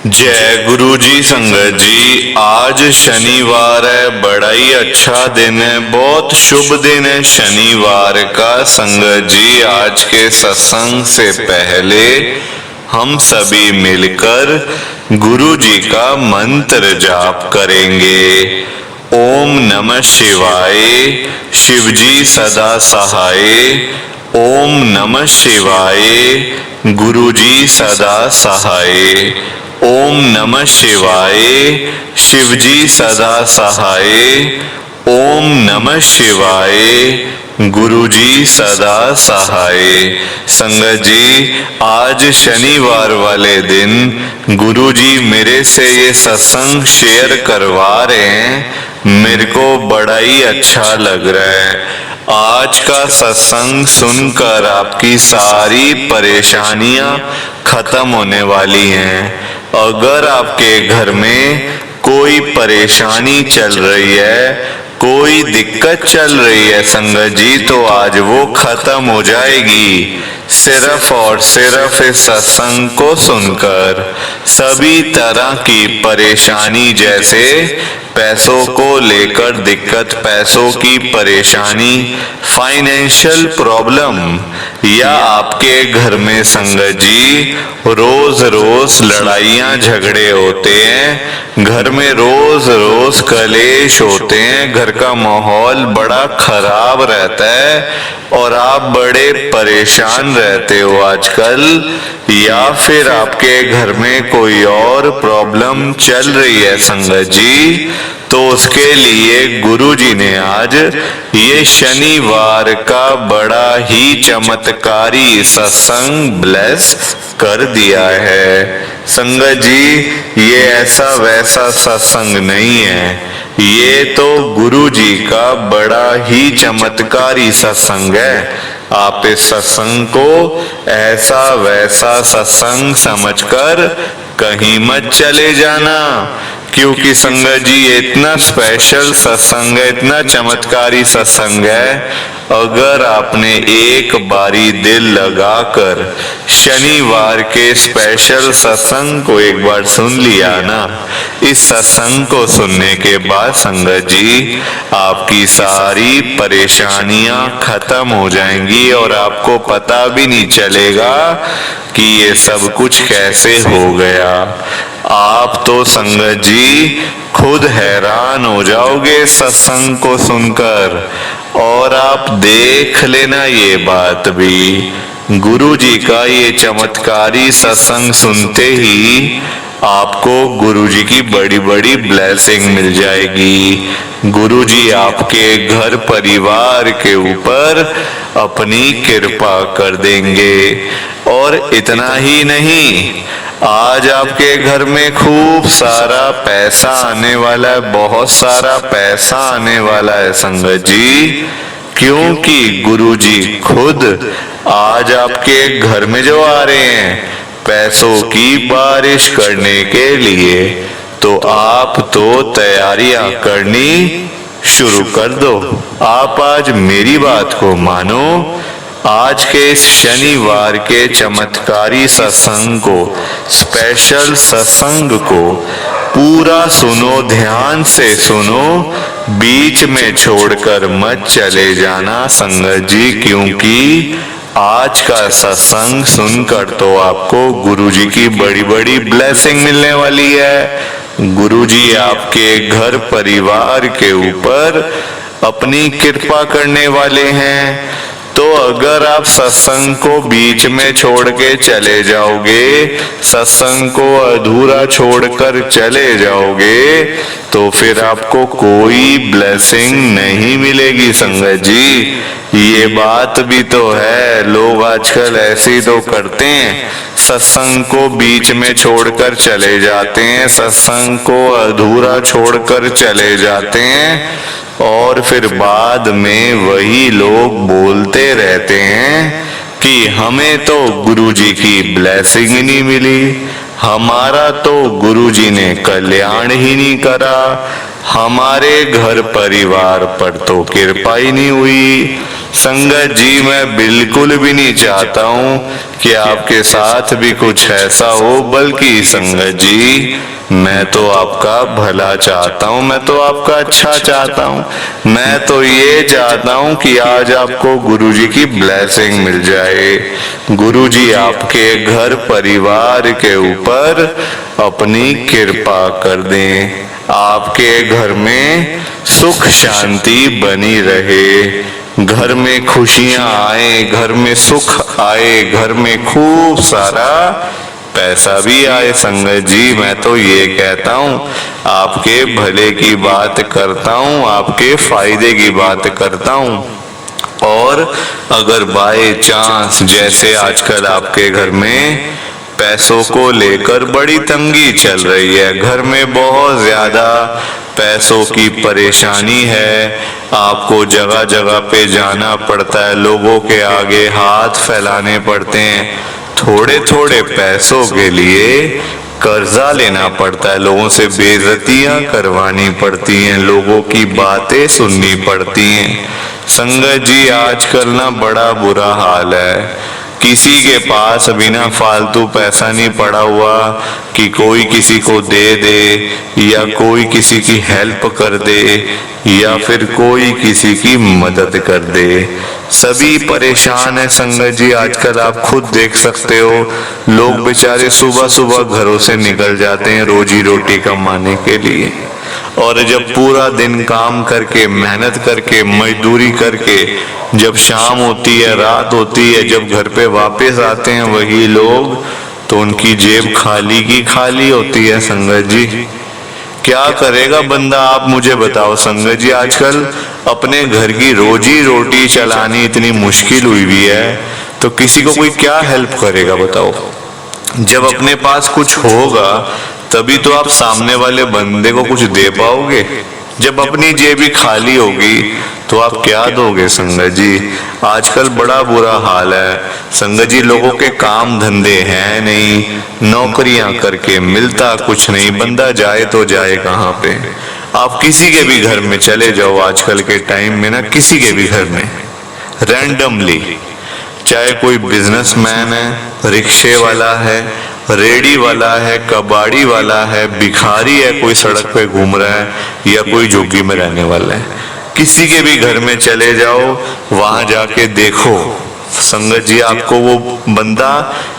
जय गुरु जी। संगत जी, आज शनिवार है, बड़ा ही अच्छा दिन है, बहुत शुभ दिन है शनिवार का। संगत जी, आज के सत्संग से पहले हम सभी मिलकर गुरु जी का मंत्र जाप करेंगे। ओम नमः शिवाय, शिव जी सदा सहाय। ओम नमः शिवाय, गुरु जी सदा सहाय। ओम नमः शिवाय, शिव जी सदा सहाय। ओम नमः शिवाय, गुरु जी सदा सहाय। संगत जी, आज शनिवार वाले दिन गुरु जी मेरे से ये सत्संग शेयर करवा रहे हैं। मेरे को बड़ा ही अच्छा लग रहा है। आज का सत्संग सुनकर आपकी सारी परेशानियां खत्म होने वाली हैं। अगर आपके घर में कोई परेशानी चल रही है, कोई दिक्कत चल रही है संगत जी, तो आज वो खत्म हो जाएगी सिर्फ और सिर्फ इस सत्संग को सुनकर। सभी तरह की परेशानी, जैसे पैसों को लेकर दिक्कत, पैसों की परेशानी, फाइनेंशियल प्रॉब्लम, या आपके घर में संगत जी रोज रोज लड़ाइयां झगड़े होते हैं, घर में रोज रोज कलेश होते हैं, घर का माहौल बड़ा खराब रहता है और आप बड़े परेशान रहते हो आजकल, या फिर आपके घर में कोई और प्रॉब्लम चल रही है संगत जी, तो उसके लिए गुरु जी ने आज ये शनिवार का बड़ा ही चमत्कारी सत्संग ब्लेस कर दिया है। संगत जी, ये ऐसा वैसा सत्संग नहीं है, ये तो गुरु जी का बड़ा ही चमत्कारी सत्संग है। आप इस सत्संग को ऐसा वैसा सत्संग समझकर कहीं मत चले जाना, क्योंकि संगत जी ये इतना स्पेशल सत्संग है, इतना चमत्कारी सत्संग है। अगर आपने एक बारी दिल लगाकर शनिवार के स्पेशल सत्संग को एक बार सुन लिया ना, इस सत्संग को सुनने के बाद संगत जी आपकी सारी परेशानियां खत्म हो जाएंगी और आपको पता भी नहीं चलेगा कि ये सब कुछ कैसे हो गया। आप तो संगत जी खुद हैरान हो जाओगे सत्संग को सुनकर। और आप देख लेना ये बात भी, गुरु जी का ये चमत्कारी सत्संग सुनते ही आपको गुरु जी की बड़ी बड़ी ब्लेसिंग मिल जाएगी। गुरु जी आपके घर परिवार के ऊपर अपनी कृपा कर देंगे। और इतना ही नहीं, आज आपके घर में खूब सारा पैसा आने वाला है, बहुत सारा पैसा आने वाला है संगत जी, क्योंकि गुरु जी खुद आज आपके घर में जो आ रहे हैं पैसों की बारिश करने के लिए। तो आप तो तैयारियां करनी शुरू कर दो। आप आज मेरी बात को मानो। आज के इस शनिवार के चमत्कारी सत्संग को, स्पेशल सत्संग को पूरा सुनो, ध्यान से सुनो, बीच में छोड़कर मत चले जाना संगत जी, क्योंकि आज का सत्संग सुनकर तो आपको गुरु जी की बड़ी बड़ी ब्लेसिंग मिलने वाली है। गुरु जी आपके घर परिवार के ऊपर अपनी कृपा करने वाले हैं। तो अगर आप सत्संग को बीच में छोड़ के चले जाओगे, सत्संग को अधूरा छोड़कर चले जाओगे, तो फिर आपको कोई ब्लेसिंग नहीं मिलेगी संगत जी। ये बात भी तो है, लोग आजकल ऐसे तो करते हैं, सत्संग को बीच में छोड़कर चले जाते हैं, सत्संग को अधूरा छोड़कर चले जाते हैं, और फिर बाद में वही लोग बोलते रहते हैं कि हमें तो गुरु जी की ब्लेसिंग ही नहीं मिली, हमारा तो गुरु जी ने कल्याण ही नहीं करा, हमारे घर परिवार पर तो कृपा ही नहीं हुई। संगत जी मैं बिल्कुल भी नहीं चाहता हूँ कि आपके साथ भी कुछ ऐसा हो, बल्कि संगत जी मैं तो आपका भला चाहता हूँ, मैं तो आपका अच्छा चाहता हूँ। मैं तो ये चाहता हूँ कि आज आपको गुरुजी की ब्लेसिंग मिल जाए, गुरुजी आपके घर परिवार के ऊपर अपनी कृपा कर दें, आपके घर में सुख शांति बनी रहे, घर में खुशियां आए, घर में सुख आए, घर में खूब सारा पैसा भी आए। संगत जी मैं तो ये कहता हूँ, आपके भले की बात करता हूँ, आपके फायदे की बात करता हूँ। और अगर बाय चांस जैसे आजकल आपके घर में पैसों को लेकर बड़ी तंगी चल रही है, घर में बहुत ज्यादा पैसों की परेशानी है, आपको जगह जगह पे जाना पड़ता है, लोगों के आगे हाथ फैलाने पड़ते हैं, थोड़े थोड़े पैसों के लिए कर्जा लेना पड़ता है, लोगों से बेइज्जतियां करवानी पड़ती हैं, लोगों की बातें सुननी पड़ती हैं। संगत जी आजकल ना बड़ा बुरा हाल है, किसी के पास बिना फालतू पैसा नहीं पड़ा हुआ कि कोई किसी को दे दे या कोई किसी की हेल्प कर दे या फिर कोई किसी की मदद कर दे, सभी परेशान है। संगत जी आजकल आप खुद देख सकते हो, लोग बेचारे सुबह सुबह घरों से निकल जाते हैं रोजी रोटी कमाने के लिए, और जब पूरा दिन काम करके मेहनत करके मजदूरी करके जब शाम होती है, रात होती है, जब घर पे वापस आते हैं वही लोग, तो उनकी जेब खाली की खाली होती है। संगत जी क्या करेगा बंदा, आप मुझे बताओ। संगत जी आजकल अपने घर की रोजी रोटी चलानी इतनी मुश्किल हुई हुई है, तो किसी को कोई क्या हेल्प करेगा बताओ। जब अपने पास कुछ होगा तभी तो आप सामने वाले बंदे को कुछ दे पाओगे, जब अपनी जेब ही खाली होगी तो आप क्या दोगे। संगत जी आजकल बड़ा बुरा हाल है। संगत जी लोगों के काम धंधे हैं नहीं, नौकरियां करके मिलता कुछ नहीं, बंदा जाए तो जाए कहाँ पे। आप किसी के भी घर में चले जाओ आजकल के टाइम में ना, किसी के भी घर में रैंडमली, चाहे कोई बिजनेसमैन है, रिक्शे वाला है, रेडी वाला है, कबाड़ी वाला है, भिखारी है, कोई सड़क पे घूम रहा है या कोई झुग्गी में रहने वाला है, किसी के भी घर में चले जाओ, वहां जाके देखो संगत जी आपको वो बंदा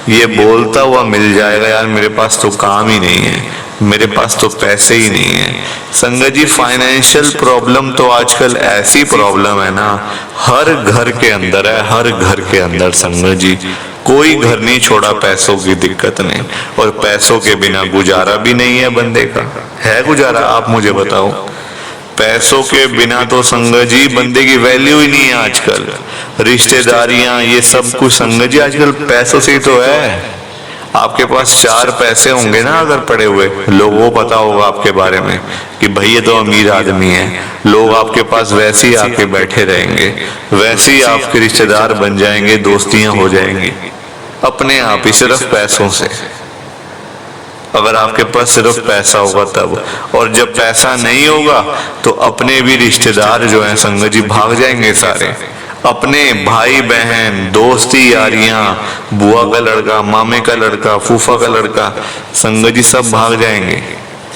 ये बोलता हुआ मिल जाएगा, यार मेरे पास तो काम ही नहीं है, मेरे पास तो पैसे ही नहीं है। संगत जी फाइनेंशियल प्रॉब्लम तो आजकल ऐसी प्रॉब्लम है ना, हर घर के अंदर है, हर घर के अंदर। संगत जी कोई घर नहीं छोड़ा पैसों की दिक्कत ने, और पैसों के बिना गुजारा भी नहीं है बंदे का। है गुजारा आप मुझे बताओ, पैसों के बिना तो संगत जी बंदे की वैल्यू ही नहीं है आजकल। रिश्तेदारियां ये सब कुछ संगत जी आजकल पैसों से ही तो है। आपके पास चार पैसे होंगे ना अगर पड़े हुए, लोगों को पता होगा आपके बारे में कि भाई ये तो अमीर आदमी है, लोग आपके पास वैसे ही आके बैठे रहेंगे, वैसे ही आपके रिश्तेदार बन जाएंगे, दोस्तियां हो जाएंगी अपने आप ही, सिर्फ पैसों से। अगर आपके पास सिर्फ पैसा होगा तब, और जब पैसा नहीं होगा तो अपने भी रिश्तेदार जो हैं संगत जी भाग जाएंगे सारे, अपने भाई बहन, दोस्ती यारियां, बुआ का लड़का, मामे का लड़का, फूफा का लड़का, संगत जी सब भाग जाएंगे।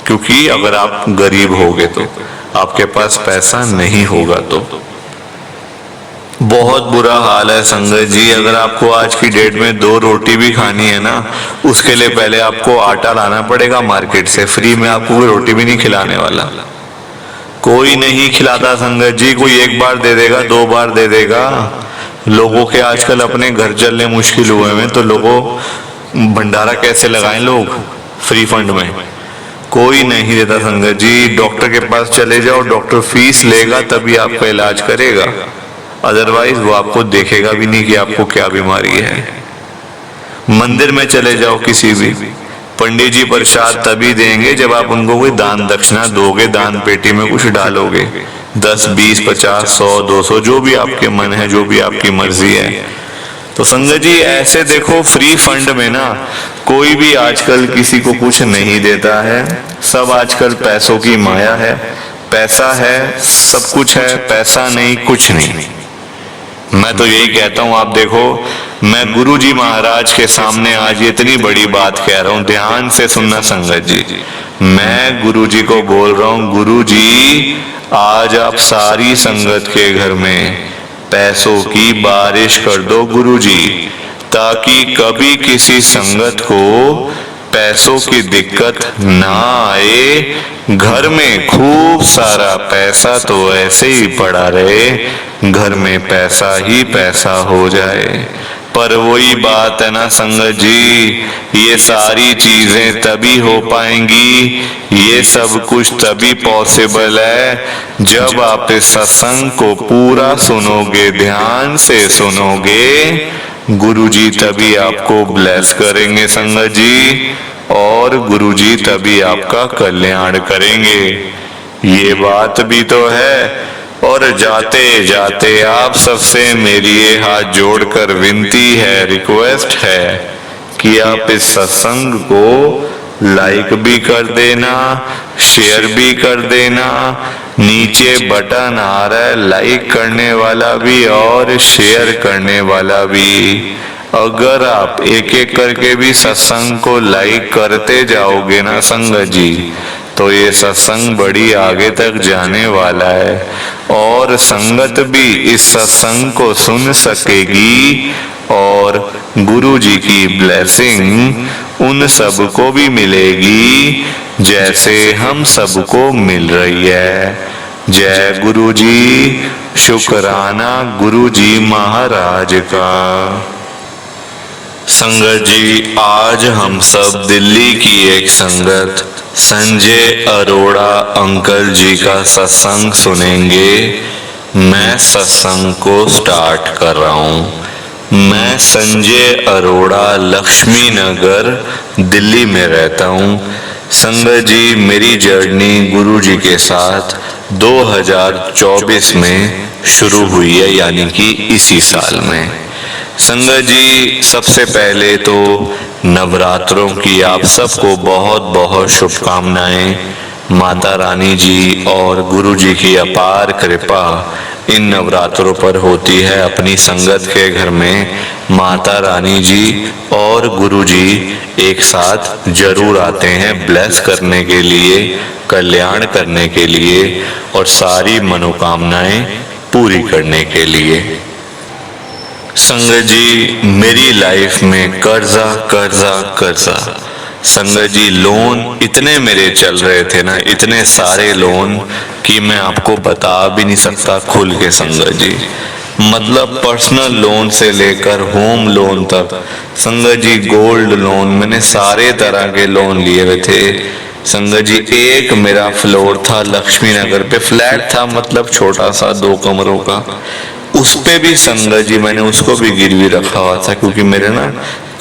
क्योंकि अगर आप गरीब होगे तो, आपके पास पैसा नहीं होगा तो। बहुत बुरा हाल है संगत जी। अगर आपको आज की डेट में 2 रोटी भी खानी है ना, उसके लिए पहले आपको आटा लाना पड़ेगा मार्केट से, फ्री में आपको कोई रोटी भी नहीं खिलाने वाला, कोई नहीं खिलाता संगत जी। कोई एक बार दे देगा, 2 बार दे देगा। लोगों के आजकल अपने घर चलने मुश्किल हुए हैं, तो लोगों भंडारा कैसे लगाएं लोग फ्री फंड में, कोई नहीं देता संगत जी। डॉक्टर के पास चले जाओ, डॉक्टर फीस लेगा तभी आपका इलाज करेगा, अदरवाइज वो आपको देखेगा भी नहीं कि आपको क्या बीमारी है। मंदिर में चले जाओ किसी भी, पंडित जी प्रसाद तभी देंगे जब आप उनको कोई दान दक्षिणा दोगे, दान पेटी में कुछ डालोगे, 10, 20, 50, 100, 200 जो भी आपके मन है, जो भी आपकी मर्जी है। तो संगत जी ऐसे देखो फ्री फंड में ना कोई भी आजकल किसी को कुछ नहीं देता है, सब आजकल पैसों की माया है। पैसा है सब कुछ है, पैसा नहीं कुछ नहीं। मैं तो यही कहता हूँ, आप देखो, मैं गुरु जी महाराज के सामने आज इतनी बड़ी बात कह रहा हूँ, ध्यान से सुनना संगत जी। मैं गुरु जी को बोल रहा हूँ, गुरु जी आज आप सारी संगत के घर में पैसों की बारिश कर दो गुरु जी, ताकि कभी किसी संगत को पैसों की दिक्कत ना आए। घर में खूब सारा पैसा तो ऐसे ही पड़ा रहे, घर में पैसा ही पैसा हो जाए। पर वही बात है ना संगत जी, ये सारी चीजें तभी हो पाएंगी, ये सब कुछ तभी पॉसिबल है जब आप इस सत्संग को पूरा सुनोगे, ध्यान से सुनोगे। गुरुजी तभी आपको ब्लेस करेंगे संगत जी, और गुरुजी तभी आपका कल्याण करेंगे। ये बात भी तो है। और जाते जाते आप सबसे मेरी ये हाथ जोड़कर विनती है, रिक्वेस्ट है कि आप इस सत्संग को लाइक भी कर देना, शेयर भी कर देना। नीचे बटन आ रहा है लाइक करने वाला भी और शेयर करने वाला भी। अगर आप एक एक करके भी सत्संग को लाइक करते जाओगे ना संगत जी, तो ये सत्संग बड़ी आगे तक जाने वाला है, और संगत भी इस सत्संग को सुन सकेगी, और गुरु जी की ब्लेसिंग उन सबको भी मिलेगी जैसे हम सबको मिल रही है। जय गुरु जी, शुक्राना गुरु जी महाराज का। संगत जी, आज हम सब दिल्ली की एक संगत संजय अरोड़ा अंकल जी का सत्संग सुनेंगे। मैं सत्संग को स्टार्ट कर रहा हूँ। मैं संजय अरोड़ा, लक्ष्मी नगर, दिल्ली में रहता हूँ। संगत जी, मेरी जर्नी गुरु जी के साथ 2024 में शुरू हुई है, यानी कि इसी साल में। संगत जी, सबसे पहले तो नवरात्रों की आप सबको बहुत बहुत शुभकामनाएं। माता रानी जी और गुरु जी की अपार कृपा इन नवरात्रों पर होती है अपनी संगत के घर में। माता रानी जी और गुरु जी एक साथ जरूर आते हैं ब्लेस करने के लिए, कल्याण करने के लिए और सारी मनोकामनाएं पूरी करने के लिए। संगत जी, मेरी लाइफ में कर्जा कर्जा कर्जा। संगत जी, लोन इतने मेरे चल रहे थे ना, इतने सारे लोन कि मैं आपको बता भी नहीं सकता खुल के। संगत जी, मतलब पर्सनल लोन से लेकर होम लोन तक। संगत जी, गोल्ड लोन, मैंने सारे तरह के लोन लिए हुए थे। संगत जी, एक मेरा फ्लोर था लक्ष्मी नगर पे, फ्लैट था, मतलब छोटा सा 2 कमरों का। उस पे भी संगत जी मैंने उसको भी गिरवी रखा हुआ था, क्योंकि मेरे ना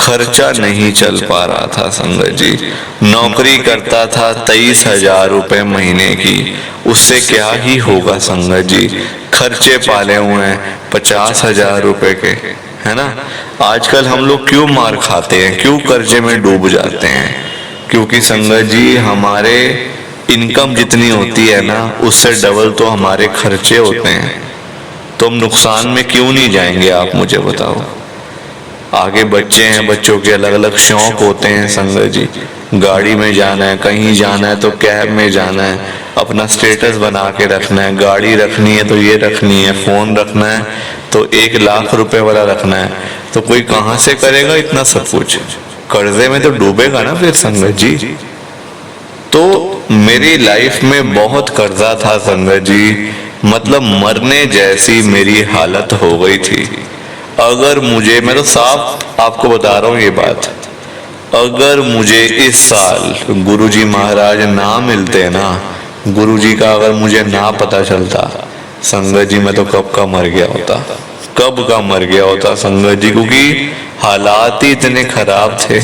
खर्चा नहीं चल पा रहा था। संगत जी, नौकरी करता था 23,000 रुपए महीने की, उससे क्या ही होगा। संगत जी, खर्चे पाले हुए हैं 50,000 रुपए के, है ना। आजकल हम लोग क्यों मार खाते हैं, क्यों कर्जे में डूब जाते हैं? क्योंकि संगत जी, हमारे इनकम जितनी होती है ना, उससे डबल तो हमारे खर्चे होते हैं। तो हम नुकसान में क्यों नहीं जाएंगे, आप मुझे बताओ। आगे बच्चे हैं, बच्चों के अलग अलग शौक होते हैं। संगत जी, गाड़ी में जाना है, कहीं जाना है तो कैब में जाना है, अपना स्टेटस बना के रखना है, गाड़ी रखनी है तो ये रखनी है, फोन रखना है तो 1 लाख रुपए वाला रखना है। तो कोई कहाँ से करेगा इतना सब कुछ? कर्जे में तो डूबेगा ना फिर। संगत जी, तो मेरी लाइफ में बहुत कर्जा था संगत जी, मतलब मरने जैसी मेरी हालत हो गई थी। अगर मुझे, मैं तो साफ आपको बता रहा हूँ ये बात, अगर मुझे इस साल गुरुजी महाराज ना मिलते ना, गुरुजी का अगर मुझे ना पता चलता संगत जी, मैं तो कब का मर गया होता, कब का मर गया होता संगत जी। क्योंकि हालात ही इतने खराब थे,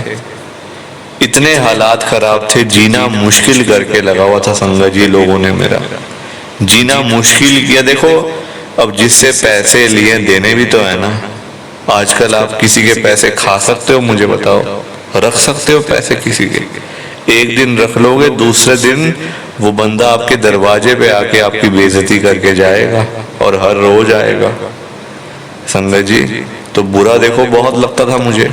इतने हालात खराब थे, जीना मुश्किल करके लगा हुआ था संगत जी। लोगों ने मेरा जीना मुश्किल किया। देखो, अब जिससे पैसे लिए देने भी तो है ना। आजकल आप किसी के पैसे खा सकते हो, मुझे बताओ? रख सकते हो पैसे किसी के? एक दिन रख लोगे, दूसरे दिन वो बंदा आपके दरवाजे पे आके आपकी बेइज्जती करके जाएगा, और हर रोज आएगा। संगत जी। तो बुरा देखो बहुत लगता था मुझे,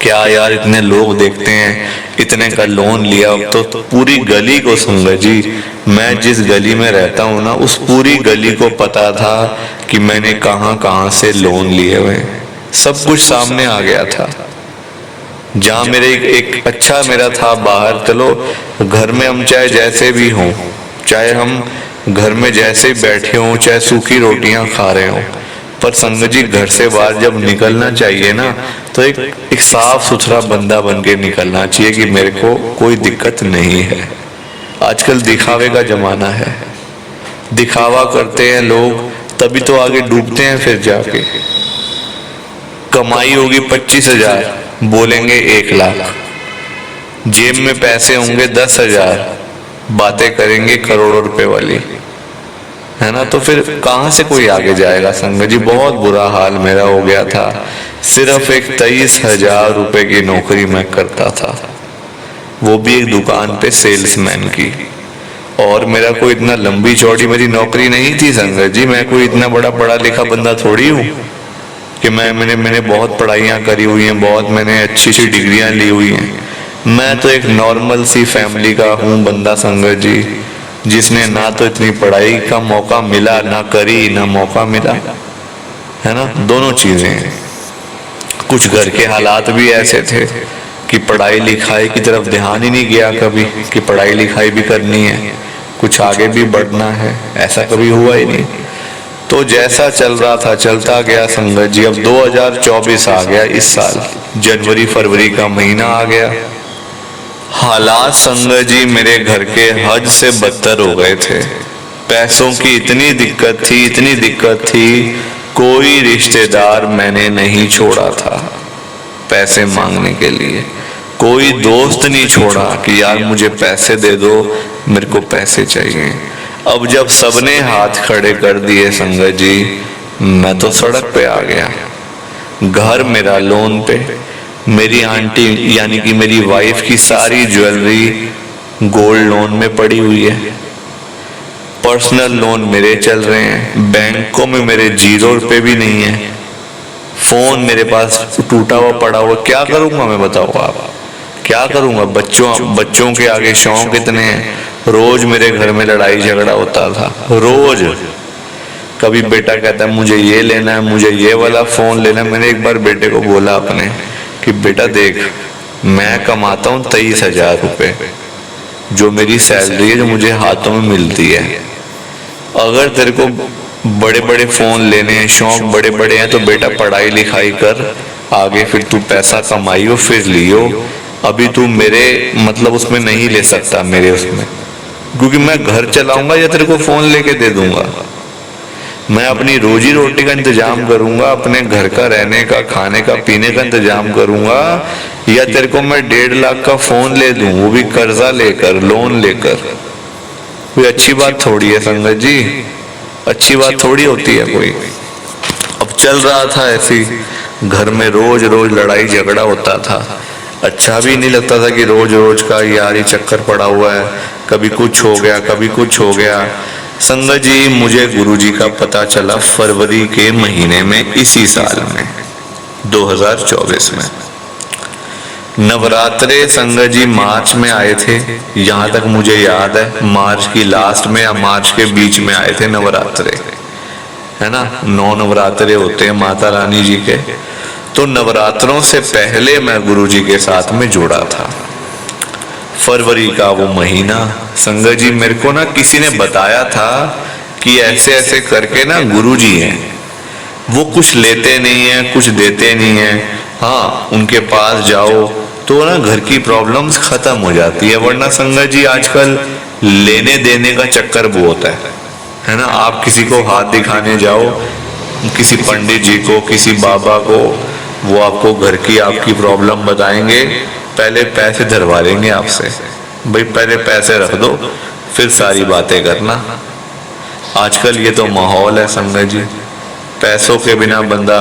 क्या यार इतने लोग देखते हैं, इतने का लोन लिया। अब तो पूरी गली को, संगत जी मैं जिस गली में रहता हूँ ना, उस पूरी गली को पता था कि मैंने कहाँ कहाँ से लोन लिए हुए हैं। सब कुछ सामने आ गया था। जहाँ मेरे एक अच्छा मेरा था बाहर, चलो घर में हम चाहे जैसे भी हों, चाहे हम घर में जैसे बैठे हों, चाहे सूखी रोटियां खा रहे हों, पर संगत जी घर से बाहर जब निकलना चाहिए ना, तो एक साफ सुथरा बंदा बन के निकलना चाहिए कि मेरे को कोई दिक्कत नहीं है। आजकल दिखावे का जमाना है, दिखावा करते हैं लोग, तभी तो आगे डूबते हैं। फिर जाके कमाई होगी 25,000, बोलेंगे 1,00,000, जेब में पैसे होंगे 10,000, बातें करेंगे करोड़ों रुपए वाली, है ना। तो फिर कहाँ से कोई आगे जाएगा संगत जी। बहुत बुरा हाल मेरा हो गया था। सिर्फ एक 23,000 रुपए की नौकरी मैं करता था, वो भी एक दुकान पे सेल्समैन की। और मेरा कोई इतना लंबी चौड़ी मेरी नौकरी नहीं थी संगत जी। मैं कोई इतना बड़ा पढ़ा लिखा बंदा थोड़ी हूँ कि मैंने बहुत पढ़ाइयाँ करी हुई हैं, बहुत मैंने अच्छी अच्छी डिग्रियाँ ली हुई हैं। मैं तो एक नॉर्मल सी फैमिली का हूँ बंदा संगत जी, जिसने ना तो इतनी पढ़ाई का मौका मिला, ना करी, ना मौका मिला, है ना। दोनों चीजें। कुछ घर के हालात भी ऐसे थे कि पढ़ाई लिखाई की तरफ ध्यान ही नहीं गया कभी, कि पढ़ाई लिखाई भी करनी है, कुछ आगे भी बढ़ना है, ऐसा कभी हुआ ही नहीं। तो जैसा चल रहा था चलता गया संगत जी। अब 2024 आ गया, इस साल जनवरी फरवरी का महीना आ गया। हालात संगत जी मेरे घर के हद से बदतर हो गए थे। पैसों की इतनी दिक्कत थी, इतनी दिक्कत थी, कोई रिश्तेदार मैंने नहीं छोड़ा था पैसे मांगने के लिए। कोई दोस्त नहीं छोड़ा कि यार मुझे पैसे दे दो, मेरे को पैसे चाहिए। अब जब सबने हाथ खड़े कर दिए संगत जी, मैं तो सड़क पे आ गया। घर मेरा लोन पे, मेरी आंटी यानी कि मेरी वाइफ की सारी ज्वेलरी गोल्ड लोन में पड़ी हुई है। पर्सनल लोन मेरे चल रहे हैं, बैंकों में मेरे 0 रुपए भी नहीं है। फोन मेरे पास टूटा हुआ पड़ा हुआ, क्या करूंगा मैं, बताओ आप क्या करूंगा। बच्चों के आगे शौक इतने हैं। रोज मेरे घर में लड़ाई झगड़ा होता था, रोज। कभी बेटा कहता है मुझे ये लेना है, मुझे ये वाला फोन लेना है। मैंने एक बार बेटे को बोला अपने कि बेटा देख, मैं कमाता हूँ 23,000 रुपए, जो मेरी सैलरी है, जो मुझे हाथों में मिलती है। अगर तेरे को बड़े बड़े फोन लेने हैं, शौक बड़े बड़े हैं, तो बेटा पढ़ाई लिखाई कर, आगे फिर तू पैसा कमाइयो फिर लियो। अभी तू मेरे मतलब उसमें नहीं ले सकता, मेरे उसमें, क्योंकि मैं घर चलाऊंगा या तेरे को फोन लेके दे दूंगा। मैं अपनी रोजी रोटी का इंतजाम करूंगा, अपने घर का रहने का, खाने का, पीने का इंतजाम करूंगा, या तेरे को मैं 1.5 लाख का फोन ले दूं, वो भी कर्जा लेकर, लोन लेकर। कोई अच्छी बात थोड़ी है संगत जी, अच्छी बात थोड़ी होती है कोई। अब चल रहा था ऐसी, घर में रोज रोज लड़ाई झगड़ा होता था। अच्छा भी नहीं लगता था कि रोज रोज का यार ये चक्कर पड़ा हुआ है, कभी कुछ हो गया, कभी कुछ हो गया। संगत जी मुझे गुरुजी का पता चला फरवरी के महीने में, इसी साल में 2024 में। नवरात्रे संगत जी मार्च में आए थे, यहाँ तक मुझे याद है। मार्च की लास्ट में या मार्च के बीच में आए थे नवरात्रे, है ना। 9 नवरात्रे होते हैं माता रानी जी के। तो नवरात्रों से पहले मैं गुरुजी के साथ में जुड़ा था। फरवरी का वो महीना संगत जी, मेरे को ना किसी ने बताया था कि ऐसे ऐसे करके ना गुरुजी हैं, वो कुछ लेते नहीं है, कुछ देते नहीं है। हाँ, उनके पास जाओ तो ना घर की प्रॉब्लम्स खत्म हो जाती है। वरना संगत जी आजकल लेने देने का चक्कर बहुत है ना। आप किसी को हाथ दिखाने जाओ, किसी पंडित जी को, किसी बाबा को, वो आपको घर की आपकी प्रॉब्लम बताएंगे, पहले पैसे धरवा लेंगे आपसे। भाई पहले पैसे रख दो, फिर सारी बातें करना। आजकल ये तो माहौल है संगत जी, पैसों के बिना बंदा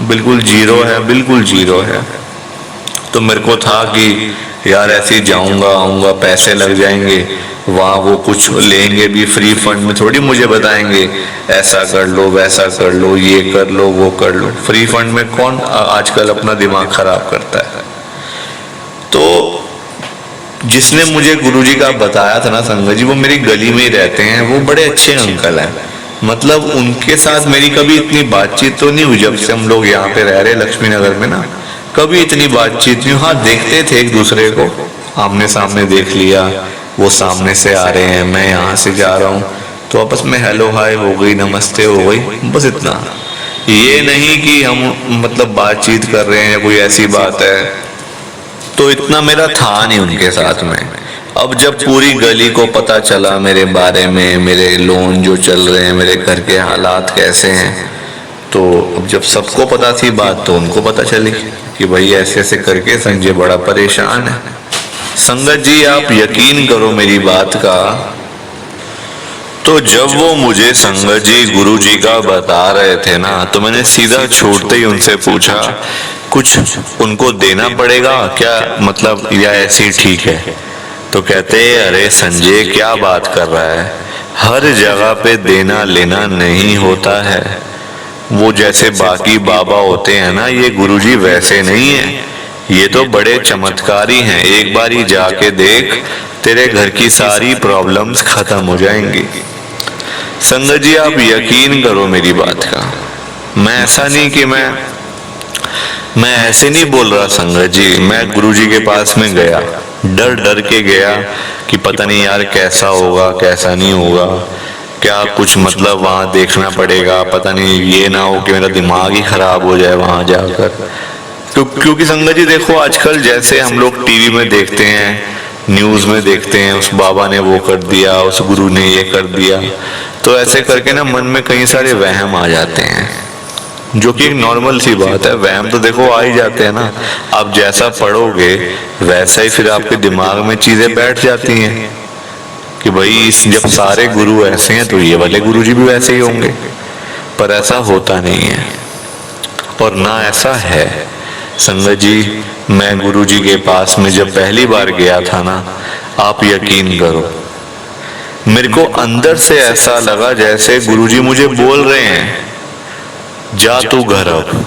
बिल्कुल जीरो है, बिल्कुल जीरो है। तो मेरे को था कि यार ऐसे ही जाऊंगा आऊंगा, पैसे लग जाएंगे वहाँ, वो कुछ लेंगे भी फ्री फंड में, थोड़ी मुझे बताएंगे ऐसा कर लो वैसा कर लो ये कर लो वो कर लो। फ्री फंड में कौन आजकल अपना दिमाग खराब करता है। तो जिसने मुझे गुरुजी का बताया था ना संगत जी, वो मेरी गली में ही रहते हैं, वो बड़े अच्छे अंकल हैं। मतलब उनके साथ मेरी कभी इतनी बातचीत तो नहीं हुई जब से हम लोग यहाँ पे रह रहे लक्ष्मी नगर में ना, कभी इतनी बातचीत नहीं। हाँ देखते थे एक दूसरे को, आमने सामने देख लिया, वो सामने से आ रहे हैं मैं यहाँ से जा रहा हूँ, तो आपस में हेलो हाय हो गई, नमस्ते हो गई, बस इतना। ये नहीं कि हम मतलब बातचीत कर रहे हैं या कोई ऐसी बात है, तो इतना मेरा था नहीं उनके साथ में। अब जब पूरी गली को पता चला मेरे बारे में, मेरे लोन जो चल रहे हैं, मेरे घर के हालात कैसे हैं, तो अब जब सबको पता थी बात, तो उनको पता चली कि भाई ऐसे ऐसे करके संजय बड़ा परेशान है। संगत जी आप यकीन करो मेरी बात का, तो जब वो मुझे संगत जी गुरु जी का बता रहे थे ना, तो मैंने सीधा छोड़ते ही उनसे पूछा कुछ उनको देना पड़ेगा क्या, मतलब या ऐसे ही ठीक है। तो कहते अरे संजय क्या बात कर रहा है, हर जगह पे देना लेना नहीं होता है। वो जैसे बाकी बाबा होते हैं ना, ये गुरुजी वैसे नहीं है, ये तो बड़े चमत्कारी हैं। एक बार ही जाके देख, तेरे घर की सारी प्रॉब्लम्स खत्म हो जाएंगी। संगत जी आप यकीन करो मेरी बात का, मैं ऐसा नहीं कि मैं ऐसे नहीं बोल रहा संगत जी। मैं गुरुजी के पास में गया, डर डर के गया कि पता नहीं यार कैसा होगा कैसा नहीं होगा, क्या कुछ मतलब वहां देखना पड़ेगा, पता नहीं ये ना हो कि मेरा दिमाग ही खराब हो जाए वहां जाकर। तो क्योंकि संगत जी देखो आजकल जैसे हम लोग टीवी में देखते हैं, न्यूज में देखते हैं, उस बाबा ने वो कर दिया, उस गुरु ने ये कर दिया, तो ऐसे करके ना मन में कई सारे वहम आ जाते हैं, जो कि एक नॉर्मल सी बात है। वहम तो देखो आ ही जाते हैं ना, आप जैसा पढ़ोगे वैसा ही फिर आपके दिमाग में चीजें बैठ जाती हैं कि भाई जब सारे गुरु ऐसे हैं तो ये वाले गुरु जी भी वैसे ही होंगे। पर ऐसा होता नहीं है, और ना ऐसा है। संगत जी मैं गुरु जी के पास में जब पहली बार गया था ना, आप यकीन करो मेरे को अंदर से ऐसा लगा जैसे गुरु जी मुझे बोल रहे हैं जा तू घर, अब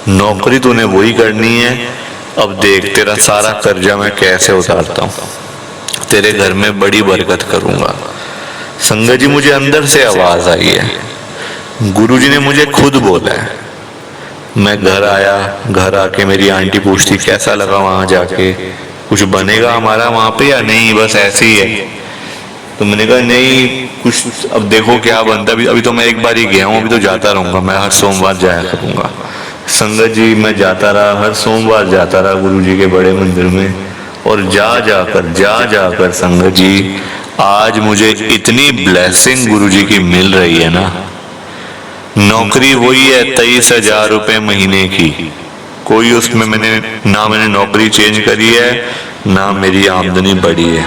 नौकरी तूने वही करनी है, अब देख तेरा सारा कर्जा मैं कैसे उतारता हूँ, तेरे घर में बड़ी बरकत करूंगा। संगत जी मुझे अंदर से आवाज आई है, गुरुजी ने मुझे खुद बोला है। मैं घर आया, घर आके मेरी आंटी पूछती कैसा लगा वहां जाके, कुछ बनेगा हमारा वहां पे या नहीं बस ऐसे ही है। तो मैंने कहा नहीं कुछ, अब देखो क्या बनता है। अभी तो मैं एक बार ही गया हूँ, अभी तो जाता रहूंगा, मैं हर सोमवार जाया करूंगा। संगत जी मैं जाता रहा, हर सोमवार जाता रहा गुरुजी के बड़े मंदिर में, और जा जाकर संगत जी आज मुझे इतनी ब्लेसिंग गुरुजी की मिल रही है ना। नौकरी वही है 23,000 रुपए महीने की, कोई उसमें मैंने नौकरी चेंज करी है ना मेरी आमदनी बढ़ी है।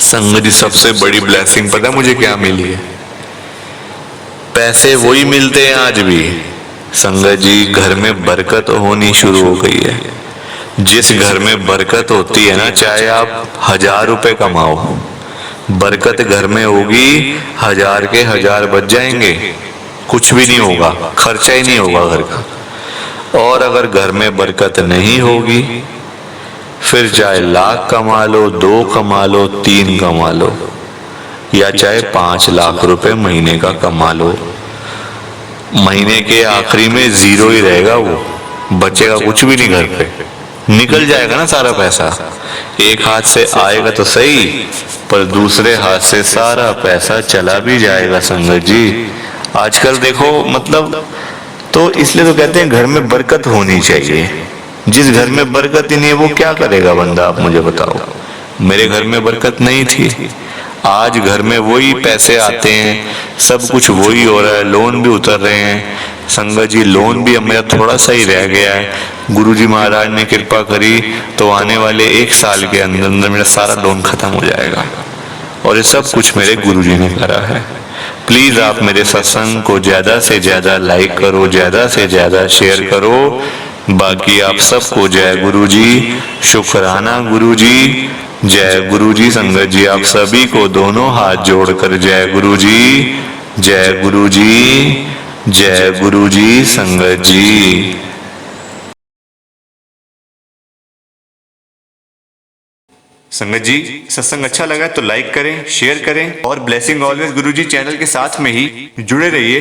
संगत जी सबसे बड़ी ब्लेसिंग पता है मुझे क्या मिली है, पैसे वही मिलते हैं आज भी। संगत जी घर में बरकत होनी शुरू हो गई है। जिस घर में बरकत होती है ना, चाहे आप 1000 रुपए कमाओ, बरकत घर में होगी, 1000 के 1000 बच जाएंगे, कुछ भी नहीं होगा, खर्चा ही नहीं होगा घर का। और अगर घर में बरकत नहीं होगी, फिर चाहे लाख कमा लो, 2 कमा लो, 3 कमा लो, या चाहे 5 लाख रुपए महीने का कमा लो, महीने के आखिरी में 0 ही रहेगा, वो बचेगा कुछ भी नहीं घर पे, निकल जाएगा ना सारा पैसा। एक हाथ से आएगा तो सही, पर दूसरे हाथ से सारा पैसा चला भी जाएगा। संगत जी आजकल देखो मतलब, तो इसलिए तो कहते हैं घर में बरकत होनी चाहिए। जिस घर में बरकत ही नहीं है वो क्या करेगा बंदा, आप मुझे बताओ। मेरे घर में बरकत नहीं थी, आज घर में वही पैसे आते हैं, सब कुछ वही हो रहा है, लोन भी उतर रहे हैं। संगत जी लोन भी अब मेरा थोड़ा सा ही रह गया है, गुरुजी महाराज ने कृपा करी तो आने वाले 1 साल के अंदर अंदर मेरा सारा लोन खत्म हो जाएगा, और ये सब कुछ मेरे गुरुजी ने करा है। प्लीज आप मेरे सत्संग को ज्यादा से ज्यादा लाइक करो, ज्यादा से ज्यादा शेयर करो, बाकी आप सबको जय गुरु जी, शुक्राना गुरु जी, जय गुरु जी। संगत जी आप सभी को दोनों हाथ जोड़कर जय गुरु जी, जय गुरु जी, जय गुरु जी। संगत जी संगत जी सत्संग अच्छा लगा तो लाइक करें, शेयर करें और ब्लेसिंग ऑलवेज गुरुजी चैनल के साथ में ही जुड़े रहिए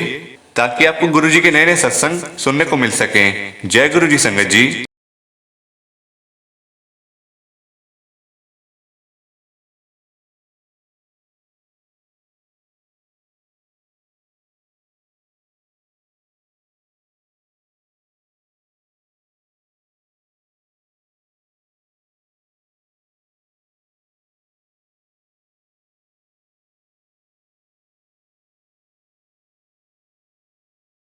ताकि आपको गुरुजी के नए नए सत्संग सुनने को मिल सकें। जय गुरु जी संगत जी।